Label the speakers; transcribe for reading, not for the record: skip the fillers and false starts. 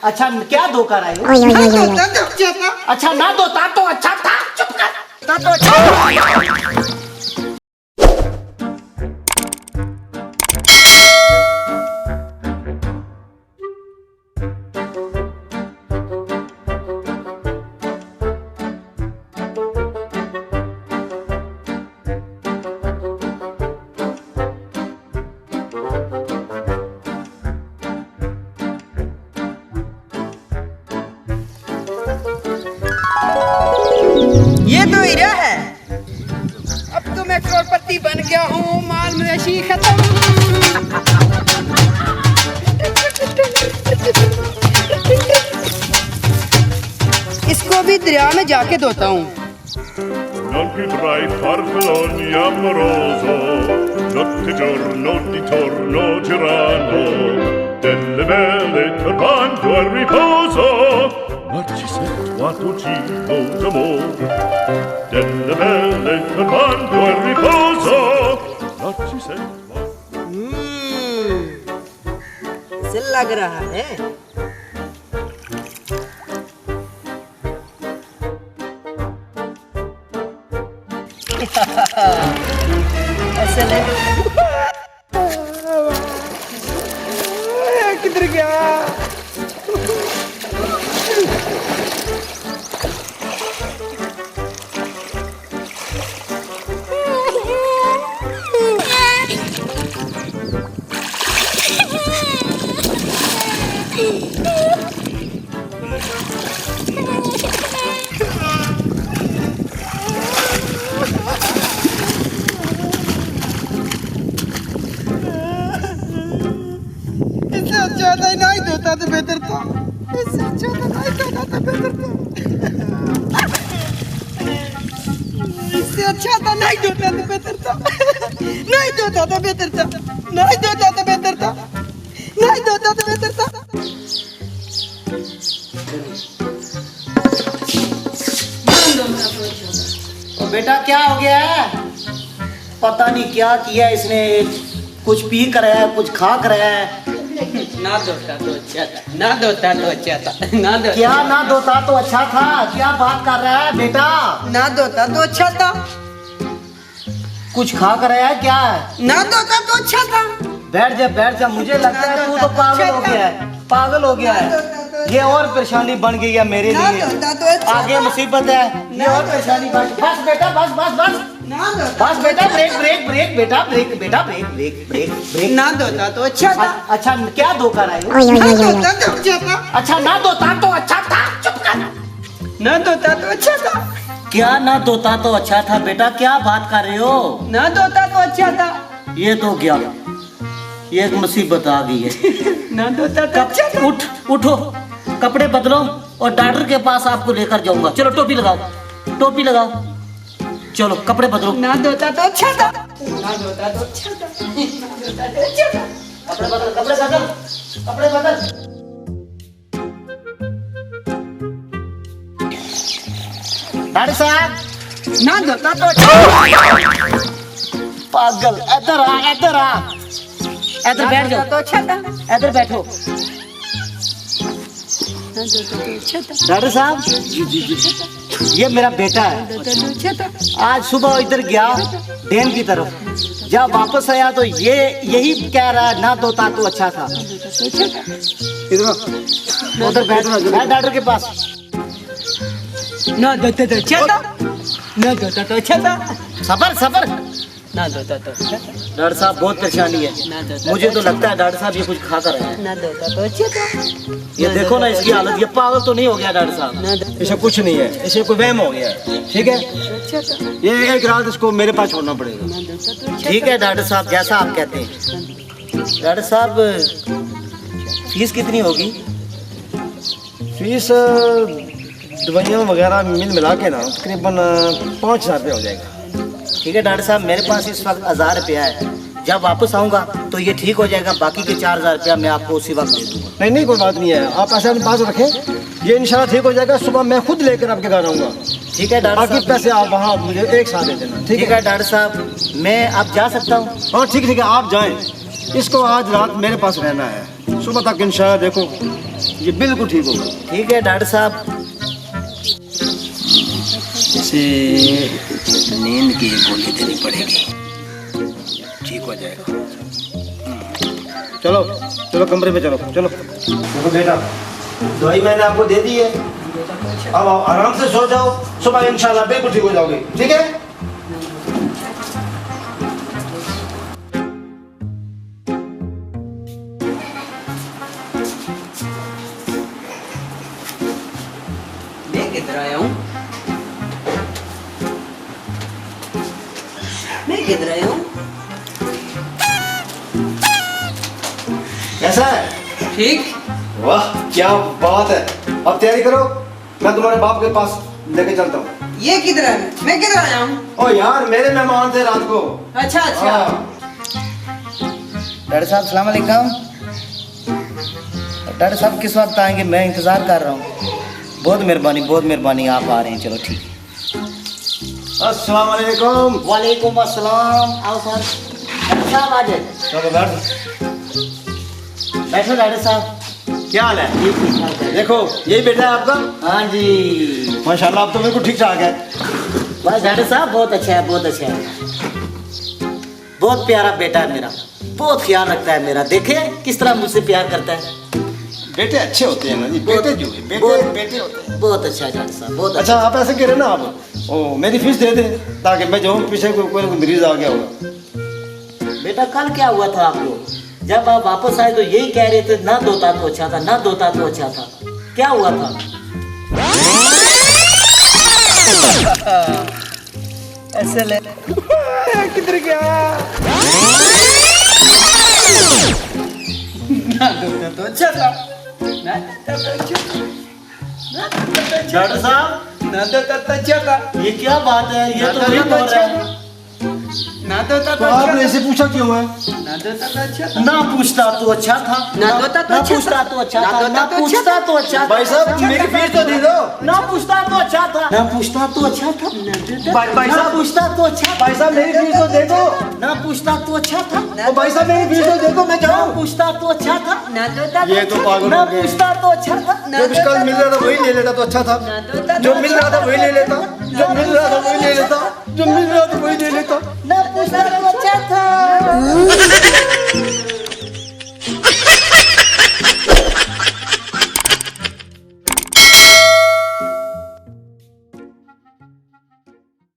Speaker 1: अच्छा क्या धोखा रहे हो? अच्छा ना धोता तो अच्छा था। चुप कर तो अच्छा।
Speaker 2: ये तो हीरा है। अब तो मैं करोड़पति बन गया हूँ, माल मवेशी खत्म। इसको भी दरिया में जाके धोता हूँ।
Speaker 3: Non più tra i farfalloni amoroso, notte giorno di torno girano, delle belle turbando al riposo, ma ci sento a tuo giro d'amore, delle belle turbando al riposo, ma ci sento a...
Speaker 2: ऐसे लग रहा है। ऐसे लग किधर गया? अच्छा था नहीं धोता तो बेहतर था। इससे अच्छा था नहीं धोता तो बेहतर था। इससे अच्छा था नहीं धोता तो बेहतर था। नहीं धोता तो बेहतर था। नहीं धोता तो बेहतर था। नहीं धोता तो बेहतर था।
Speaker 1: तो बेटा क्या हो गया है? पता नहीं क्या किया इसने। कुछ पी कर है, कुछ खा कर है।
Speaker 2: ना धोता तो अच्छा था। ना धोता तो अच्छा था। ना धोता
Speaker 1: क्या ना धोता तो अच्छा था? क्या बात कर रहा है बेटा?
Speaker 2: ना धोता तो अच्छा था।
Speaker 1: कुछ खा कर है क्या है?
Speaker 2: ना धोता तो अच्छा था।
Speaker 1: बैठ जा। मुझे लगता है तू तो पागल हो गया है। पागल हो गया है। ये और परेशानी बन गई है मेरे
Speaker 2: ना
Speaker 1: लिए।
Speaker 2: धोता तो अच्छा
Speaker 1: आगे
Speaker 2: था।
Speaker 1: मुसीबत है। ये और परेशानी बस बेटा बस।
Speaker 2: ना धोता
Speaker 1: बस बेटा ब्रेक बेटा ब्रेक।
Speaker 2: ना धोता तो अच्छा था।
Speaker 1: अच्छा क्या धोखा रहे हो?
Speaker 2: ना धोता तो अच्छा था।
Speaker 1: अच्छा ना धोता तो अच्छा था। चुप कर।
Speaker 2: ना धोता तो अच्छा था।
Speaker 1: क्या ना धोता तो अच्छा था बेटा? क्या बात कर रहे हो?
Speaker 2: ना धोता तो अच्छा था।
Speaker 1: ये तो क्या, ये एक मुसीबत आ गई है।
Speaker 2: ना धोता तो अच्छा था।
Speaker 1: उठो कपड़े बदलो और डॉक्टर के पास आपको लेकर जाऊंगा। चलो टोपी लगाओ। चलो कपड़े बदलो।
Speaker 2: ना धोता तो अच्छा था। ना धोता तो अच्छा था। ना धोता तो अच्छा था।
Speaker 1: कपड़े बदल। डॉक्टर साहब
Speaker 2: ना धोता तो अच्छा
Speaker 1: पागल, इधर आ। इधर बैठ जाओ।
Speaker 2: तो अच्छा था।
Speaker 1: इधर बैठो।
Speaker 2: ना धोता तो अच्छा था।
Speaker 1: डॉक्टर साहब ये मेरा बेटा है।
Speaker 2: धोता तो अच्छा था।
Speaker 1: आज सुबह इधर गया डैम की तरफ, जब वापस आया तो ये यही कह रहा है ना धोता तो अच्छा था।
Speaker 2: तो अच्छा था।
Speaker 1: इधर उधर बैठ डॉक्टर के पास।
Speaker 2: ना धोता तो अच्छा था। ना धोता तो अच्छा था।
Speaker 1: सबर।
Speaker 2: ना धोता तो अच्छा था।
Speaker 1: डॉक्टर साहब बहुत परेशानी
Speaker 2: ना
Speaker 1: है।
Speaker 2: धोता
Speaker 1: मुझे तो लगता है डॉक्टर साहब ये कुछ खा कर है।
Speaker 2: ना धोता तो अच्छा था।
Speaker 1: ये देखो ना इसकी हालत, ये पागल तो नहीं हो गया डॉक्टर साहब?
Speaker 2: ना धोता
Speaker 4: इसे कुछ नहीं है, इसे कोई वहम हो गया है। ठीक है,
Speaker 2: तो अच्छा था।
Speaker 4: ये एक रात इसको मेरे पास छोड़ना पड़ेगा।
Speaker 2: ना धोता तो अच्छा
Speaker 1: ठीक है डॉक्टर साहब, जैसा आप कहते हैं। डॉक्टर साहब फीस कितनी होगी?
Speaker 4: फीस दवाइयाँ वगैरह मिला के ना तकरीबन 5,000 रुपये हो जाएगा।
Speaker 1: ठीक है डॉक्टर साहब, मेरे पास इस वक्त 1,000 रुपया है। जब वापस आऊँगा तो ये ठीक हो जाएगा। बाकी के 4,000 रुपया मैं आपको उसी वक्त दे दूँगा।
Speaker 4: नहीं कोई बात नहीं है, आप ऐसा अपने पास रखें, ये इंशाल्लाह ठीक हो जाएगा। सुबह मैं खुद लेकर आपके घर आऊँगा।
Speaker 1: ठीक है डॉक्टर
Speaker 4: बाकी
Speaker 1: साहब।
Speaker 4: पैसे आप वहाँ मुझे एक साथ दे देना।
Speaker 1: ठीक है डॉक्टर साहब, मैं अब जा सकता हूँ?
Speaker 4: हाँ ठीक है, आप जाएं। इसको आज रात मेरे पास रहना है। सुबह तक इंशाल्लाह देखो ये बिल्कुल ठीक होगा।
Speaker 1: ठीक है डॉक्टर साहब। इसे नींद की गोली देनी पड़ेगी, ठीक हो जाएगा।
Speaker 4: चलो चलो कमरे में चलो चलो। देखो बेटा दवाई मैंने आपको दे दी है, अब आप आराम से सो जाओ, सुबह इंशाल्लाह बिल्कुल ठीक हो जाओगे, ठीक है।
Speaker 2: मैं किधर आया हूँ? मैं किधर आया हूँ?
Speaker 4: कैसा है?
Speaker 2: ठीक।
Speaker 4: वाह क्या बात है। अब तैयारी करो, मैं तुम्हारे बाप के पास लेके चलता हूँ।
Speaker 2: ये किधर है? मैं किधर आया हूँ?
Speaker 4: ओ यार मेरे मेहमान थे रात को।
Speaker 2: अच्छा अच्छा।
Speaker 4: हाँ।
Speaker 1: डॉक्टर साहब सलाम अलैकुम। डॉक्टर साहब किस वक्त आएंगे? मैं इंतज़ार कर रहा हूँ। बहुत मेहरबानी आप आ रहे हैं। चलो ठीक है।
Speaker 4: अस्सलाम वालेकुम।
Speaker 1: वालेकुम अस्सलाम। आओ सर। डॉक्टर साहब आ जाए।
Speaker 4: चलो बैठ।
Speaker 1: बैठो डॉक्टर साहब।
Speaker 4: क्या हाल है?
Speaker 1: ये ठीक ठाक है।
Speaker 4: देखो यही बेटा है आपका।
Speaker 1: हाँ जी
Speaker 4: माशाल्लाह अब तो बिल्कुल ठीक ठाक है।
Speaker 1: बस डॉक्टर साहब बहुत अच्छा है, बहुत अच्छा है। बहुत प्यारा बेटा है मेरा, बहुत ख्याल रखता है मेरा। देखे किस तरह मुझसे प्यार करता है।
Speaker 4: बेटे अच्छे होते हैं ना जी, बेटे जो है बेटे होते हैं।
Speaker 1: बहुत अच्छा है डॉक्टर साहब, बहुत
Speaker 4: अच्छा आप ऐसे कह रहे ना आप, ओ मेरी फीस दे दें ताकि मैं जाऊँ, पीछे कोई मरीज आ गया होगा।
Speaker 1: बेटा कल क्या हुआ था आपको? जब आप वापस आए तो यही कह रहे थे ना धोता तो अच्छा था, ना धोता तो अच्छा था। क्या हुआ था?
Speaker 2: ऐसे ले। किधर गया? ना धोता तो अच्छा था। ना धोता तो अच्छा था। ना धोता तो अच्छा
Speaker 1: डॉक्टर
Speaker 2: था।
Speaker 1: साहब
Speaker 2: ना धोता तो अच्छा था।
Speaker 1: ये क्या बात है? ये तो नहीं बोल रहा है।
Speaker 2: ना धोता
Speaker 4: तो
Speaker 2: तो अच्छा
Speaker 4: आपने
Speaker 2: था।
Speaker 4: ऐसे पूछा क्यों है?
Speaker 2: ना धोता तो अच्छा था।
Speaker 1: ना पूछता तो अच्छा था,
Speaker 2: ना धोता तो
Speaker 1: ना
Speaker 2: अच्छा
Speaker 1: पूछता
Speaker 2: था।
Speaker 1: तो अच्छा
Speaker 2: ना
Speaker 1: था,
Speaker 2: धोता
Speaker 1: ना
Speaker 2: तो अच्छा
Speaker 1: पूछता
Speaker 2: था।
Speaker 1: तो अच्छा था।
Speaker 4: भाई साहब मेरी फीस तो दे दो।
Speaker 1: ना पूछता तो अच्छा था, ना पूछता तो अच्छा था।
Speaker 4: भाई
Speaker 1: ना
Speaker 4: साहब
Speaker 1: पूछता तो अच्छा था।
Speaker 4: भाई साहब मेरी फीस तो दे दो।
Speaker 1: ना पूछता तो अच्छा था।
Speaker 4: ओ भाई साहब मेरी फीस तो दे दो, मैं
Speaker 1: ना
Speaker 4: जाऊँ।
Speaker 1: पूछता तो अच्छा था।
Speaker 2: ना धोता
Speaker 4: ये तो पागल
Speaker 1: ना
Speaker 4: हो गए।
Speaker 1: पूछता तो अच्छा था।
Speaker 4: जो कुछ कल मिल रहा था वही ले लेता तो अच्छा था। जो मिल रहा था वही ले लेता, जो मिल रहा था वही ले लेता, जो मिल रहा था वही ले लेता।
Speaker 1: ना